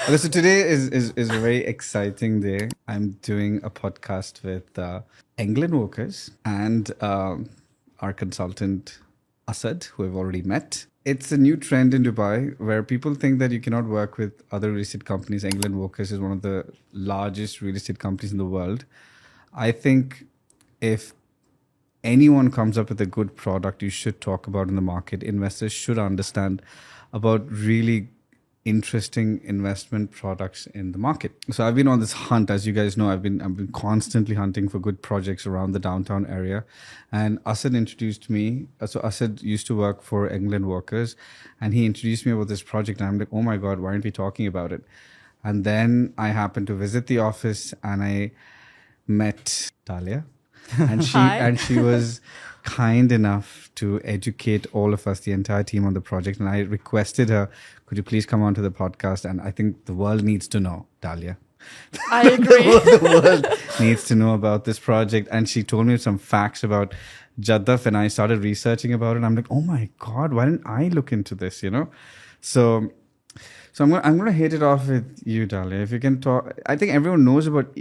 Okay, so today is a very exciting day. I'm doing a podcast with Engel&Volkers and our consultant Asad, who I've already met. It's a new trend in Dubai where people think that you cannot work with other real estate companies. Engel&Volkers is one of the largest real estate companies in the world. I think if anyone comes up with a good product you should talk about in the market, investors should understand about really interesting investment products in the market. So I've been on this hunt, as you guys know. I've been constantly hunting for good projects around the downtown area, and Asad introduced me. So Asad used to work for Engel&Volkers, and he introduced me about this project, and I'm like, oh my god, why aren't we talking about it? And then I happened to visit the office, and I met Talia, and she was kind enough to educate all of us, the entire team, on the project. And I requested her, could you please come on to the podcast? And I think the world needs to know, Talia. I agree. The world needs to know about this project. And she told me some facts about AlJaddaf, and I started researching about it. I'm like, oh my god, why didn't I look into this? So I'm going to hit it off with you, Talia. If you can talk, I think everyone knows about.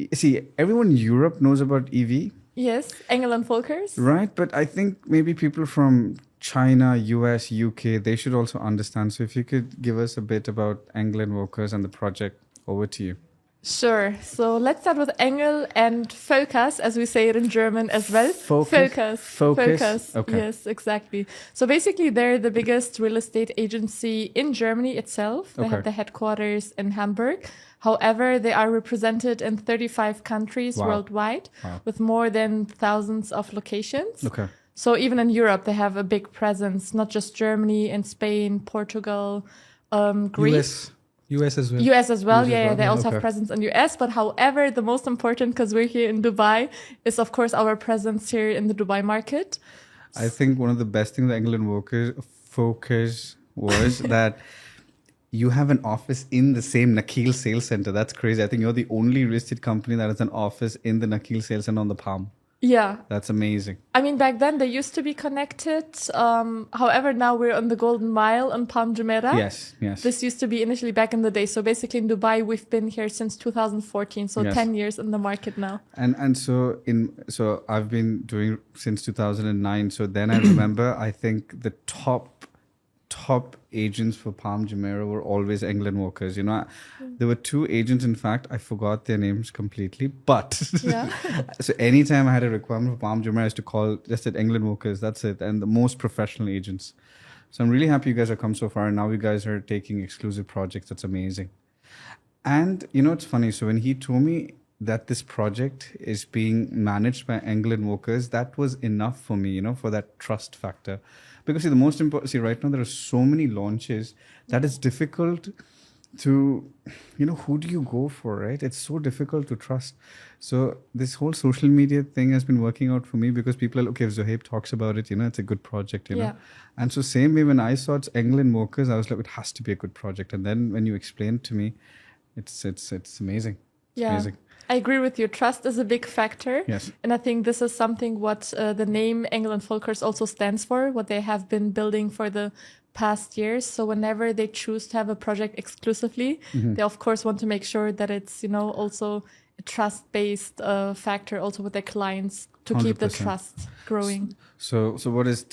Everyone in Europe knows about EV. Yes, Engel&Volkers. Right, but I think maybe people from China, US, UK, they should also understand. So if you could give us a bit about Engel&Volkers and the project, over to you. Sure. So let's start with Engel&Volkers, as we say it in German as well. Focus. Okay. Yes, exactly. So basically, they're the biggest real estate agency in Germany itself. They have the headquarters in Hamburg. However, they are represented in 35 countries worldwide with more than thousands of locations. Okay. So even in Europe, they have a big presence, not just Germany and Spain, Portugal, Greece. US as well. US as well. Yeah, they also have presence in US. But however, the most important, because we're here in Dubai, is of course our presence here in the Dubai market. I think one of the best things that Engel&Volkers was that you have an office in the same Nakheel Sales Center. That's crazy. I think you're the only real estate company that has an office in the Nakheel Sales Center on the Palm. Yeah. That's amazing. I mean, back then they used to be connected. However, now we're on the Golden Mile on Palm Jumeirah. Yes. This used to be initially back in the day. So basically in Dubai, we've been here since 2014. So 10 years in the market now. And so I've been doing since 2009. So then I remember, I think the top agents for Palm Jumeirah were always Engel&Volkers. There were two agents, in fact, I forgot their names completely, but so anytime I had a requirement for Palm Jumeirah, I used to call just at Engel&Volkers. That's it. And the most professional agents. So I'm really happy you guys have come so far, and now you guys are taking exclusive projects. That's amazing. And it's funny. So when he told me that this project is being managed by Engel&Volkers, that was enough for me, for that trust factor. Because the most important, right now there are so many launches that it's difficult to, who do you go for, right? It's so difficult to trust. So this whole social media thing has been working out for me because people are, okay, if Zohaib talks about it, it's a good project, know. And so same way when I saw it's Engel&Volkers, I was like, it has to be a good project. And then when you explained to me, it's amazing. It's amazing. I agree with you. Trust is a big factor. Yes. And I think this is something what the name Engel&Volkers also stands for, what they have been building for the past years. So whenever they choose to have a project exclusively, they of course want to make sure that it's, also a trust-based factor also with their clients to 100%. Keep the trust growing. So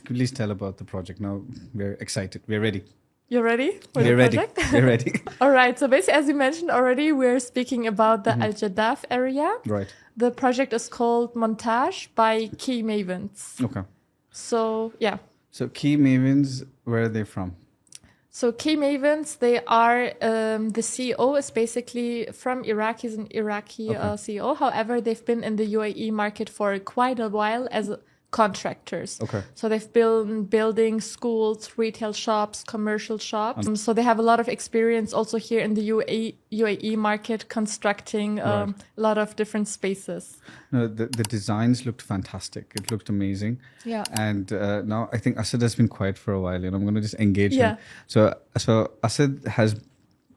please tell about the project. Now we're excited. We're ready. You ready for the project? We're ready. All right. So basically, as you mentioned already, we're speaking about the AlJaddaf area. Right. The project is called Montage by Key Mavens. Okay. So, yeah. So Key Mavens, where are they from? So Key Mavens, they are, the CEO is basically from Iraq. He's an Iraqi CEO. However, they've been in the UAE market for quite a while as contractors. Okay. So they've built buildings, schools, retail shops, commercial shops. So they have a lot of experience also here in the UAE market constructing a lot of different spaces. No, the designs looked fantastic. It looked amazing. Yeah. And now I think Asad has been quiet for a while. I'm going to just engage him. So Asad has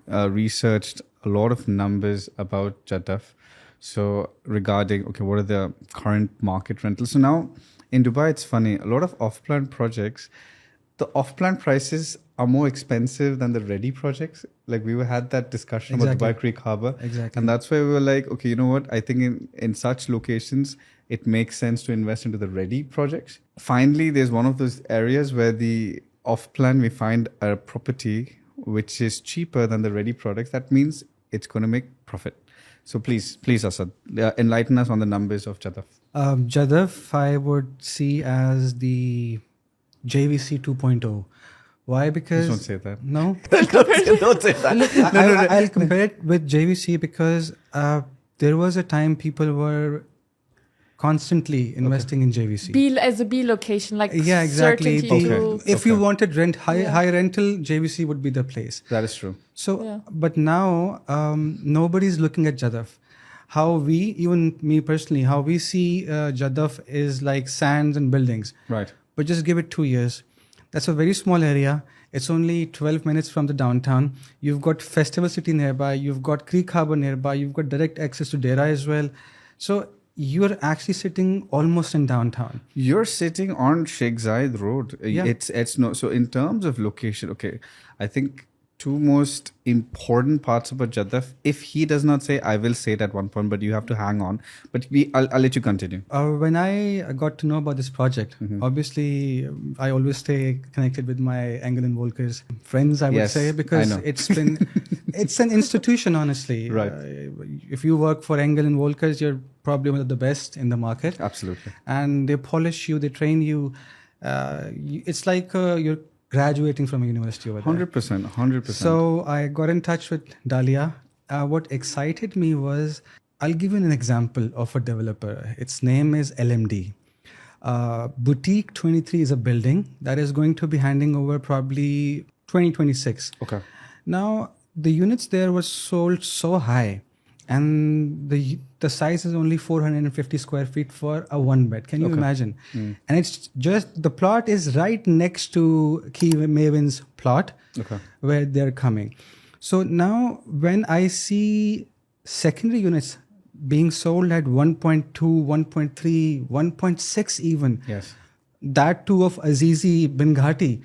researched a lot of numbers about AlJaddaf. So regarding, what are the current market rentals? So now in Dubai, it's funny. A lot of off-plan projects, the off-plan prices are more expensive than the ready projects. Like we had that discussion about Dubai Creek Harbor. Exactly. And that's where we were like, okay, you know what? I think in such locations, it makes sense to invest into the ready projects. Finally, there's one of those areas where the off-plan, we find a property which is cheaper than the ready products. That means it's going to make profit. So please, Asad, enlighten us on the numbers of Jaddaf. Jaddaf, I would see as the JVC 2.0. Why? Because Please don't say that. No, Don't say that. Look, I'll compare it with JVC because there was a time people were constantly investing in JVC. B as a B location, like Yeah, exactly. certainty to- If you wanted high Yeah. rental, JVC would be the place. That is true. So, Yeah. but now nobody's looking at Jaddaf. How we, even me personally, how we see Jaddaf is like sands and buildings. Right. But just give it 2 years. That's a very small area. It's only 12 minutes from the downtown. You've got Festival City nearby. You've got Creek Harbor nearby. You've got direct access to Dera as well. So you're actually sitting almost in downtown. You're sitting on Sheikh Zayed Road. Yeah. It's no. So in terms of location, okay, I think two most important parts about Jaddaf. If he does not say, I will say it at one point, but you have to hang on. But I'll let you continue. When I got to know about this project, obviously I always stay connected with my Engel&Volkers friends, I would Yes, say, I because know. it's an institution, honestly. Right. If you work for Engel&Volkers, you're probably one of the best in the market. Absolutely. And they polish you, they train you. It's like you're graduating from a university over there. 100%. So I got in touch with Dalia. What excited me was, I'll give you an example of a developer. Its name is LMD. Boutique 23 is a building that is going to be handing over probably 2026. Okay. Now, the units there were sold so high, and the size is only 450 square feet for a one bed. Can you imagine? And it's just, the plot is right next to Key Maven's plot where they're coming. So now when I see secondary units being sold at 1.2, 1.3, 1.6 even, Yes. that too of Azizi bin Ghati,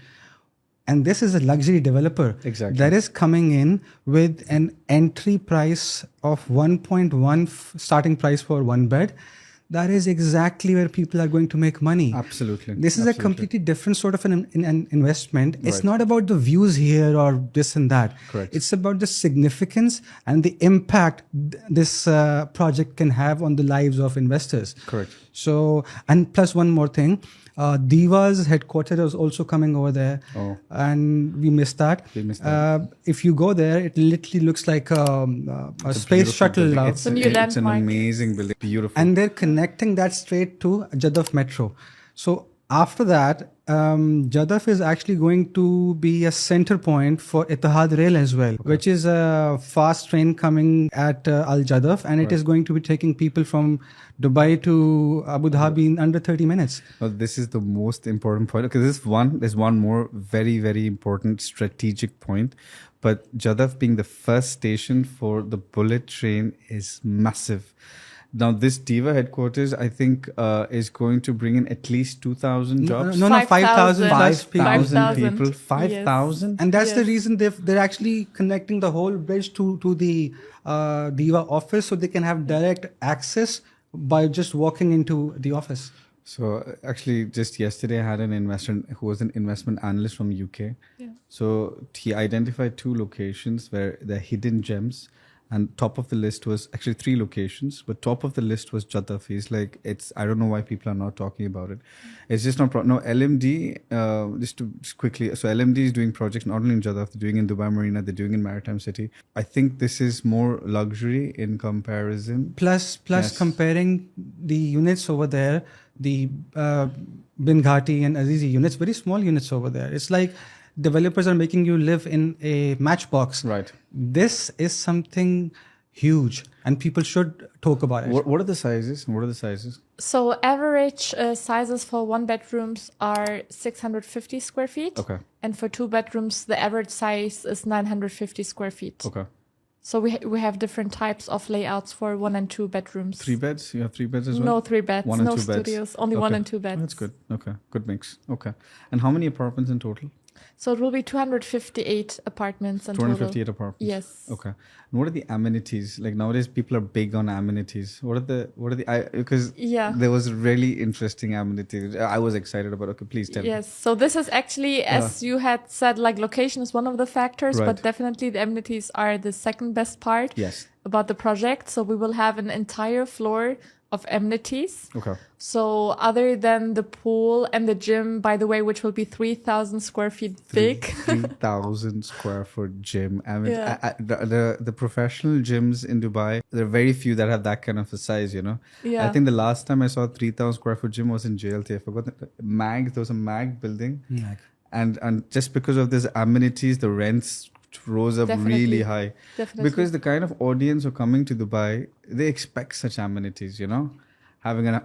and this is a luxury developer Exactly. that is coming in with an entry price of 1.1 starting price for one bed. That is exactly where people are going to make money. Absolutely. This is a Absolutely. completely different sort of an investment. It's Right. not about the views here or this and that. Correct. It's about the significance and the impact this project can have on the lives of investors. Correct. So, and plus one more thing, Diva's headquarters is also coming over there. Oh. And we missed that. We missed that. If you go there, it literally looks like a It's a space beautiful shuttle. building. It's a new It's an landmark. amazing building. Beautiful. And they're connecting that straight to Jaddaf Metro. So after that, Jaddaf is actually going to be a center point for Etihad Rail as well, which is a fast train coming at AlJaddaf, and it is going to be taking people from Dubai to Abu Dhabi in under 30 minutes. Well, this is the most important point. Okay, there's one more very, very important strategic point. But Jaddaf being the first station for the bullet train is massive. Now, this Diva headquarters, I think, is going to bring in at least 2,000 jobs. No, 5,000 plus people. 5,000 people. Yes. 5,000? And that's the Yes. reason they're actually connecting the whole bridge to the Diva office, so they can have direct access by just walking into the office. So actually, just yesterday, I had an investor who was an investment analyst from UK. Yeah. So he identified 2 locations where they're hidden gems. And top of the list was actually 3 locations, but top of the list was Jaddaf. He's like, I don't know why people are not talking about it. It's just not, no, LMD, just quickly. So LMD is doing projects not only in Jaddaf, they're doing in Dubai Marina, they're doing in Maritime City. I think this is more luxury in comparison. Plus Yes. comparing the units over there, the Bin Ghati and Azizi units, very small units over there. It's like developers are making you live in a matchbox. Right. This is something huge, and people should talk about it. What are the sizes? So average sizes for one bedrooms are 650 square feet. Okay. And for 2 bedrooms, the average size is 950 square feet. Okay. So we have different types of layouts for 1 and 2 bedrooms. 3 beds? You have 3 beds as well? No 3 beds, 1 and no 2 beds. studios, only 1 and 2 beds. That's good. Okay, good mix. Okay. And how many apartments in total? So it will be 258 apartments in 258 total. apartments. Yes. Okay. And what are the amenities? Like nowadays, people are big on amenities. Because there was really interesting amenities. I was excited about. Okay, please tell me. Yes. So this is actually, as you had said, like location is one of the factors, Right. but definitely the amenities are the second best part Yes. about the project. So we will have an entire floor of amenities. Okay. So other than the pool and the gym, by the way, which will be 3,000 square feet big. 3,000 square foot gym. I mean, Yeah. the professional gyms in Dubai, there are very few that have that kind of a size, you know. Yeah. I think the last time I saw a 3,000 square foot gym was in JLT. I forgot there was a MAG building. Like, And just because of these amenities, the rents rose up Definitely. really high. Definitely. Because the kind of audience who are coming to Dubai, they expect such amenities, you know,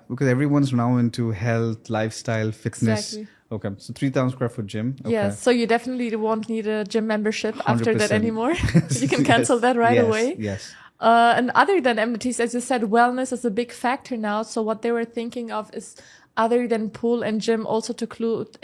because everyone's now into health, lifestyle, fitness. Exactly. Okay, so 3,000 square foot gym. Okay. Yes, so you definitely won't need a gym membership after that 100%. anymore. You can cancel Yes, that right yes, away. Yes. And other than amenities, as you said, wellness is a big factor now. So what they were thinking of is other than pool and gym, also to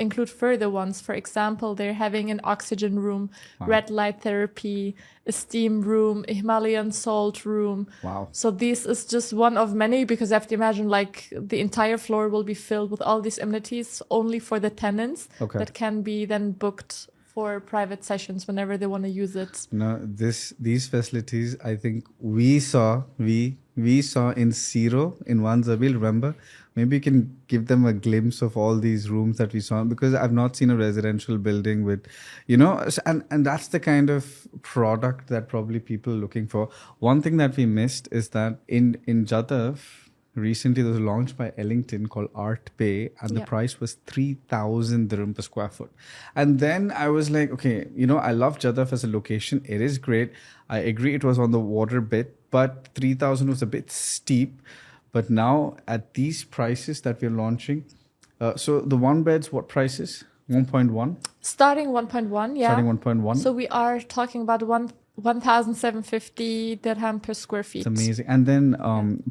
include further ones. For example, they're having an oxygen room, red light therapy, a steam room, a Himalayan salt room. Wow. So this is just one of many, because you have to imagine like the entire floor will be filled with all these amenities only for the tenants Okay. that can be then booked for private sessions whenever they want to use it. No, these facilities, I think we saw in Zero in One Zabil, remember? Maybe you can give them a glimpse of all these rooms that we saw, because I've not seen a residential building with, you know, and that's the kind of product that probably people are looking for. One thing that we missed is that in AlJaddaf, recently there was a launch by Ellington called Art Bay, and the price was 3,000 dirham per square foot. And then I was like, okay, you know, I love Jaddaf as a location. It is great. I agree it was on the water bit, but 3,000 was a bit steep. But now at these prices that we're launching, so the one beds, what prices? 1.1? Starting 1.1, yeah. Starting 1.1. So we are talking about 1,750 dirham per square feet. It's amazing. And then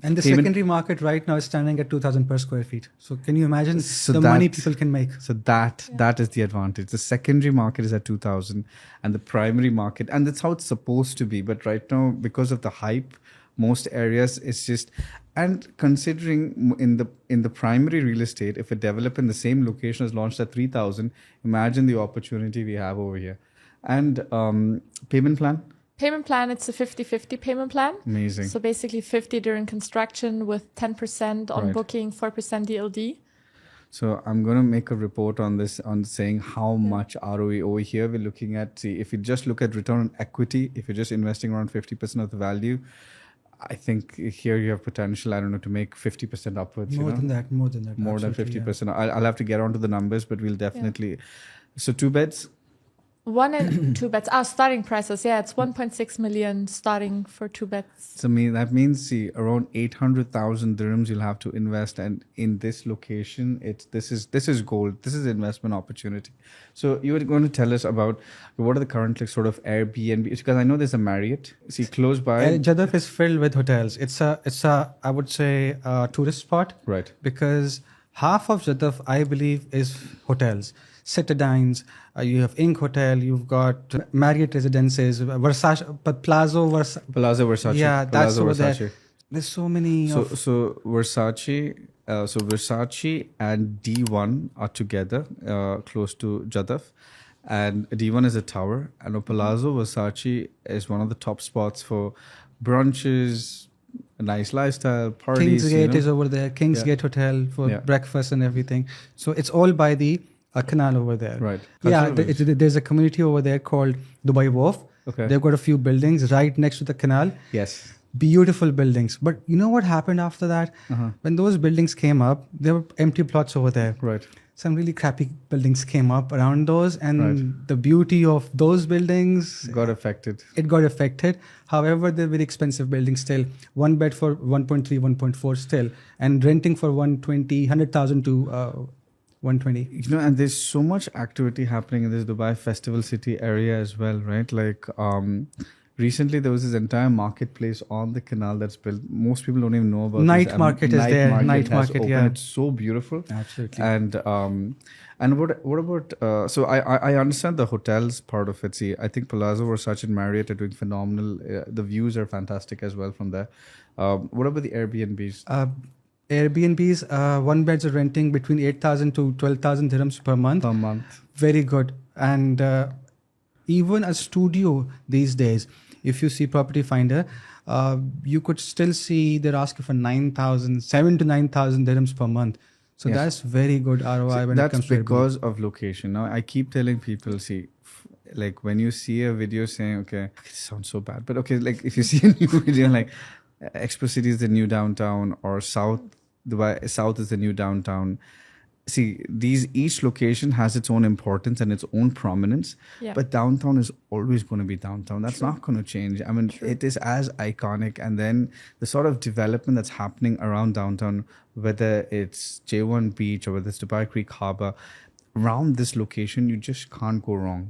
and the secondary market right now is standing at 2,000 per square feet. So can you imagine the money people can make? So that is the advantage. The secondary market is at 2,000 and the primary market, and that's how it's supposed to be. But right now, because of the hype, most areas it's just, and considering in the primary real estate, if a developer in the same location is launched at 3,000, imagine the opportunity we have over here. And payment plan? Payment plan, it's a 50-50 payment plan. Amazing. So basically 50 during construction with 10% on Right. booking, 4% DLD. So I'm going to make a report on this, on saying how much ROE over here we're looking at. See, if you just look at return on equity, if you're just investing around 50% of the value, I think here you have potential, I don't know, to make 50% upwards. More than that. More than Absolutely, 50%. I'll have to get onto the numbers, but we'll definitely. So 2 beds? 1 and 2 beds. Starting prices. Yeah, it's 1.6 million starting for 2 beds. So that means, see, around 800,000 dirhams you'll have to invest, and in this location, this is gold. This is investment opportunity. So you were going to tell us about what are the current sort of Airbnb, because I know there's a Marriott. See, close by. Jaddaf is filled with hotels. It's a I would say a tourist spot. Right. Because half of Jaddaf, I believe, is hotels. Citadines, you have Ink Hotel, you've got Marriott Residences, Versace, but Palazzo Versace. Yeah, that's Palazzo over Versace. there. There's so many. So Versace, Versace and D1 are together, close to Jaddaf, and D1 is a tower, and Palazzo Versace is one of the top spots for brunches, a nice lifestyle, parties. Kingsgate is over there. Kingsgate Hotel for breakfast and everything. So it's all by the canal over there. Right. Yeah, there's a community over there called Dubai Wharf. Okay. They've got a few buildings right next to the canal. Yes. Beautiful buildings. But you know what happened after that? When those buildings came up, there were empty plots over there. Right. Some really crappy buildings came up around those, and the beauty of those buildings got affected. It got affected. However, they're very expensive buildings still. 1 bed for 1.3, 1.4 still, and renting for 100,000 to 120. You know, and there's so much activity happening in this Dubai Festival City area as well, right? Like, Recently, there was this entire marketplace on the canal that's built. Most people don't even know about Night this. market is there. Night has market, opened. yeah. It's so beautiful. Absolutely. And what about? So I understand the hotels part of it. See, I think Palazzo, Versace, and Marriott are doing phenomenal. The views are fantastic as well from there. What about the Airbnbs? Airbnbs, one beds are renting between 8,000 to 12,000 dirhams per month. Per month. Very good. And even a studio these days, if you see Property Finder, you could still see they're asking for 7 to 9,000 dirhams per month. So Yes. that's very good ROI when it That's comes to because of location. Now, I keep telling people, see, like when you see a video saying, okay, it sounds so bad, but okay, like if you see a new video like Expo City is the new downtown or Dubai South is the new downtown. See, each location has its own importance and its own prominence, Yeah. but downtown is always going to be downtown. That's not going to change. I mean, it is as iconic. And then the sort of development that's happening around downtown, whether it's J1 Beach or whether it's Dubai Creek Harbor, around this location, you just can't go wrong.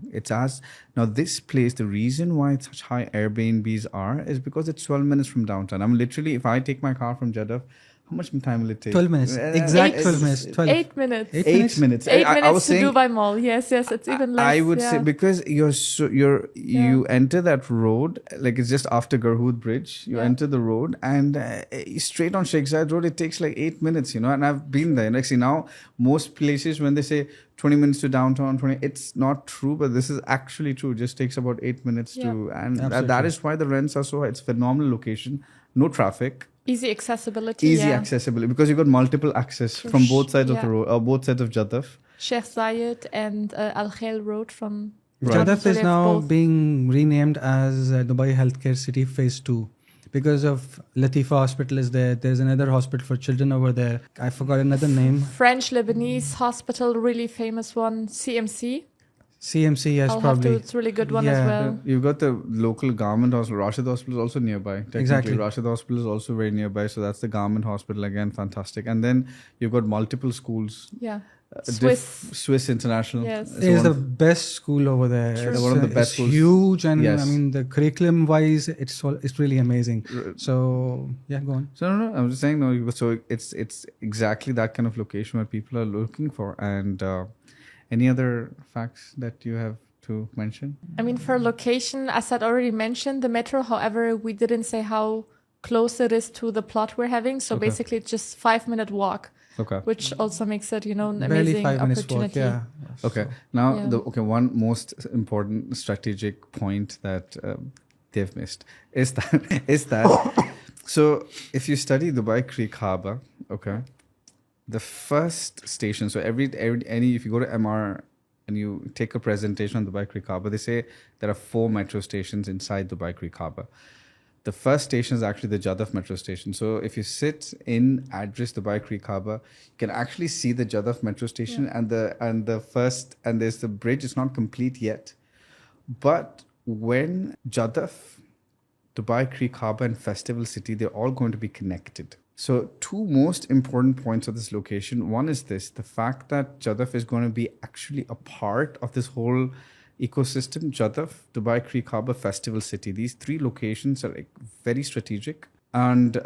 Now this place, the reason why such high Airbnbs are is because it's 12 minutes from downtown. I mean, literally, if I take my car from Jeddah, how much time will it take? 12 minutes. Exact 12 minutes. 12. 8 minutes. 8 minutes. 8 I minutes was to saying, Dubai Mall. Yes, it's even less. I would yeah. say because you enter that road, like it's just after Garhood Bridge, you enter the road and straight on Sheikh Zayed Road, it takes like 8 minutes, and I've been there. And actually now most places when they say 20 minutes to downtown, it's not true, but this is actually true. It just takes about 8 minutes to, and that is why the rents are so high. It's phenomenal location, no traffic. Easy accessibility. Easy accessibility because you got multiple access from both sides of the road, both sides of Jaddaf. Sheikh Zayed and Al Khail Road from Jaddaf So is they have now both. being renamed as Dubai Healthcare City Phase 2 because of Latifa Hospital is there. There's another hospital for children over there. I forgot another name. French Lebanese hospital, really famous one, CMC. CMC, yes, I'll probably. have to, it's a really good one as Yeah. well. You've got the local garment hospital. Rashid Hospital is also nearby. Technically, Exactly. Rashid Hospital is also very nearby. So that's the garment hospital again. Fantastic. And then you've got multiple schools. Yeah. Swiss International. Yes. It is the best school over there. True. It's, One of the best it's schools. huge, and Yes. I mean the curriculum wise, it's really amazing. So yeah, go on. So no, I'm just saying no. So it's exactly that kind of location where people are looking for. And any other facts that you have to mention? I mean, for location, Asad already mentioned the metro. However, we didn't say how close it is to the plot we're having. So basically, it's just 5-minute walk. Okay. Which also makes it, an Barely amazing 5 minutes walk. opportunity. Yeah. Okay. Now, Yeah. one most important strategic point that they've missed is that so if you study Dubai Creek Harbor, okay, the first station. So if you go to MR and you take a presentation on Dubai Creek Harbor, they say there are 4 metro stations inside Dubai Creek Harbor. The first station is actually the Jaddaf metro station. So if you sit in address Dubai Creek Harbor, you can actually see the Jaddaf metro station and there's the bridge. It's not complete yet. But when Jaddaf, Dubai Creek Harbor and Festival City, they're all going to be connected. So 2 most important points of this location. One is the fact that Jaddaf is going to be actually a part of this whole ecosystem. Jaddaf, Dubai Creek Harbor, Festival City. These 3 locations are like very strategic. And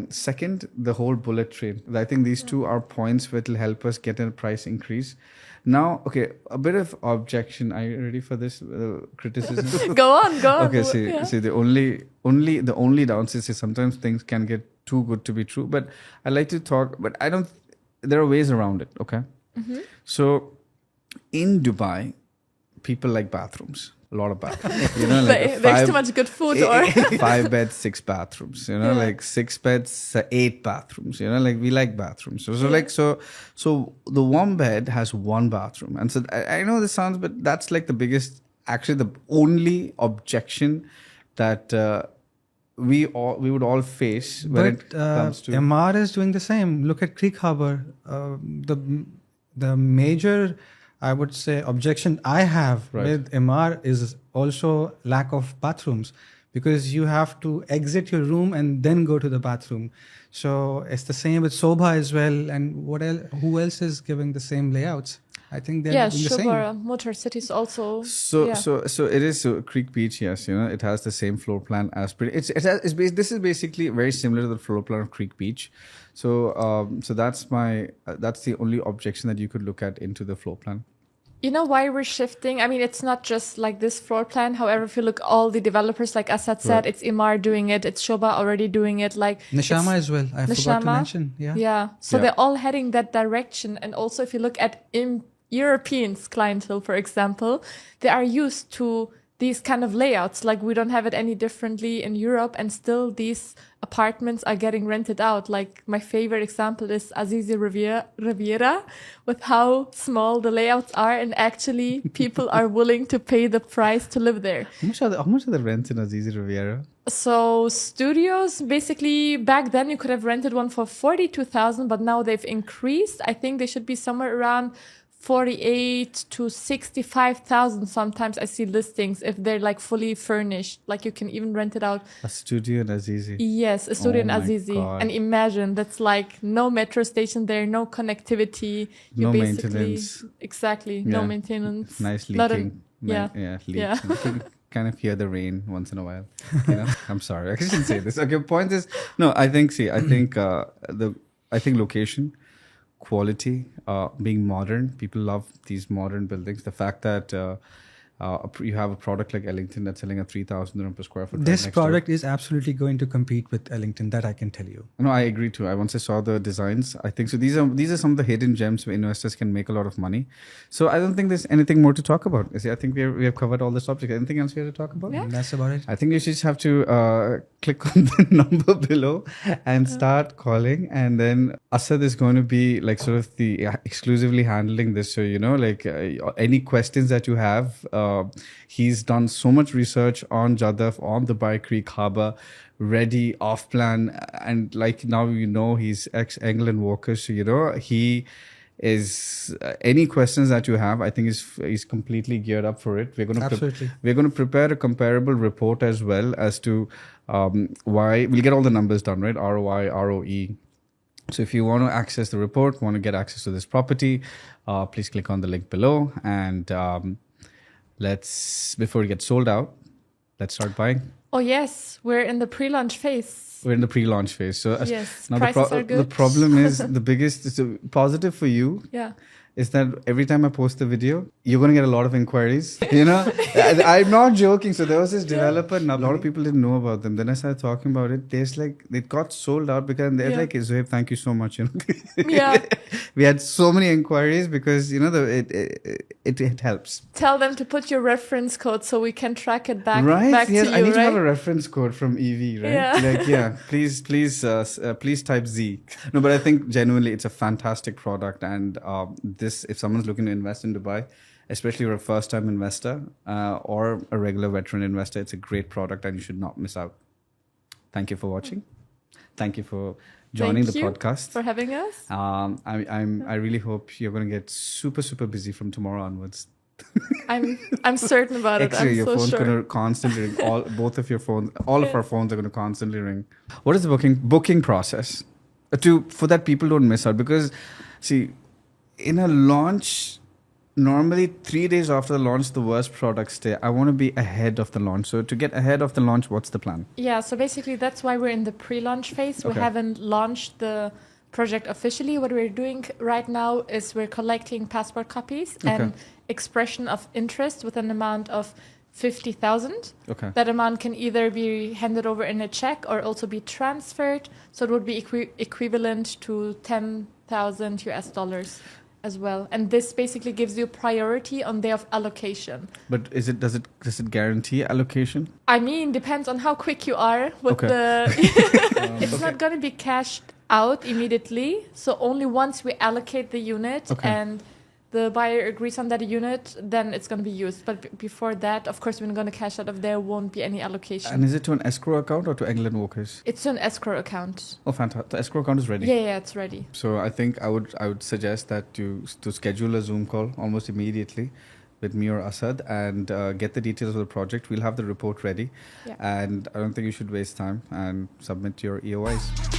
second, the whole bullet train. I think these 2 are points which will help us get a price increase. Now, okay, a bit of objection. Are you ready for this criticism? Go on. Okay, see, the only downside is sometimes things can get too good to be true. But I like to talk, but there are ways around it, okay? Mm-hmm. So in Dubai, people like bathrooms, a lot of bathrooms. There's too much good food or 5 beds, 6 bathrooms, like 6 beds, 8 bathrooms, like we like bathrooms. So the 1 bed has 1 bathroom. And so I know this sounds, but that's like the only objection that we would all face when it comes to MR is doing the same. Look at Creek Harbor. The major, I would say, objection I have with MR is also lack of bathrooms, because you have to exit your room and then go to the bathroom. So it's the same with Sobha as well. And what else? Who else is giving the same layouts? I think they're Yeah, doing the same. Shobara Motor City is also. So yeah. so it is Creek Beach. Yes, it has the same floor plan as this is basically very similar to the floor plan of Creek Beach. So so that's the only objection that you could look at into the floor plan. You know why we're shifting? I mean, it's not just like this floor plan. However, if you look, all the developers, like Asad said, Right. it's Imar doing it. It's Shoba already doing it. Like Nishama it's as well. I forgot to Nishama. mention. Yeah. Yeah. So Yeah. they're all heading that direction. And also, if you look at Europeans clientele, for example, they are used to these kind of layouts. Like we don't have it any differently in Europe, and still these apartments are getting rented out. Like my favorite example is Azizi Riviera, with how small the layouts are, and actually people are willing to pay the price to live there. How much are the rents in Azizi Riviera? So studios, basically back then you could have rented one for 42,000, but now they've increased. I think they should be somewhere around 48 to 65,000. Sometimes I see listings if they're like fully furnished, like you can even rent it out. A studio in Azizi. Yes, a studio in my Azizi. God. And imagine that's like no metro station there, no connectivity. No basically- maintenance. Exactly, no Yeah. maintenance. Nice Not leaking. yeah. Yeah, leaks. Yeah. You can kind of hear the rain once in a while. I'm sorry, I shouldn't say this. Okay, point is, no, I think location, quality, being modern. People love these modern buildings. The fact that you have a product like Ellington that's selling at 3,000 dirham per square foot. This product is absolutely going to compete with Ellington. That I can tell you. No, I agree too. Once I saw the designs, I think so. These are some of the hidden gems where investors can make a lot of money. So I don't think there's anything more to talk about. I think we have covered all the subject. Anything else we have to talk about? Yeah. That's about it. I think you just have to click on the number below and start calling. And then Asad is going to be like sort of the exclusively handling this. So, any questions that you have, he's done so much research on Jaddaf, on the Bai Creek Harbor, ready, off plan. And like now, he's ex-Engel&Volkers. So, he is any questions that you have, I think he's completely geared up for it. We're going to prepare a comparable report as well as to why we'll get all the numbers done, right? ROI, ROE. So if you want to access the report, want to get access to this property, please click on the link below. And before it gets sold out, let's start buying. Oh yes, we're in the pre-launch phase. We're in the pre-launch phase. So Yes, now prices are good. the problem is it's a positive for you. Yeah. Is that every time I post the video, you're going to get a lot of inquiries. I'm not joking. So there was this developer, and a lot of people didn't know about them. Then I started talking about it. They got sold out because they're like, Zohaib, thank you so much. Yeah. We had so many inquiries because it helps. Tell them to put your reference code so we can track it back Right? to Yes, you, I need to right? have a reference code from EV, right? Yeah. Please type Z. No, but I think genuinely it's a fantastic product, and if someone's looking to invest in Dubai, especially you're a first-time investor or a regular veteran investor, it's a great product and you should not miss out. Thank you for watching. Thank you for joining the podcast. For having us. I really hope you're going to get super, super busy from tomorrow onwards. I'm certain about it. Actually, I'm your so phone's sure. going to constantly ring. Both of your phones, all of our phones are going to constantly ring. What is the booking process? For that people don't miss out, because see, in a launch, normally 3 days after the launch, the worst products stay. I want to be ahead of the launch. So to get ahead of the launch, what's the plan? Yeah, so basically that's why we're in the pre-launch phase. We Okay. haven't launched the project officially. What we're doing right now is we're collecting passport copies and expression of interest with an amount of 50,000. Okay. That amount can either be handed over in a check or also be transferred. So it would be equivalent to 10,000 US dollars as well. And this basically gives you priority on day of allocation. But does it guarantee allocation? I mean, depends on how quick you are with Okay. It's not going to be cashed out immediately. So only once we allocate the unit and the buyer agrees on that unit, then it's going to be used. But before that, of course, we're going to cash out if there won't be any allocation. And is it to an escrow account or to Engel&Volkers? It's an escrow account. Oh, fantastic. The escrow account is ready. Yeah, it's ready. So I think I would suggest that to schedule a Zoom call almost immediately with me or Asad and get the details of the project. We'll have the report ready. Yeah. And I don't think you should waste time and submit your EOIs.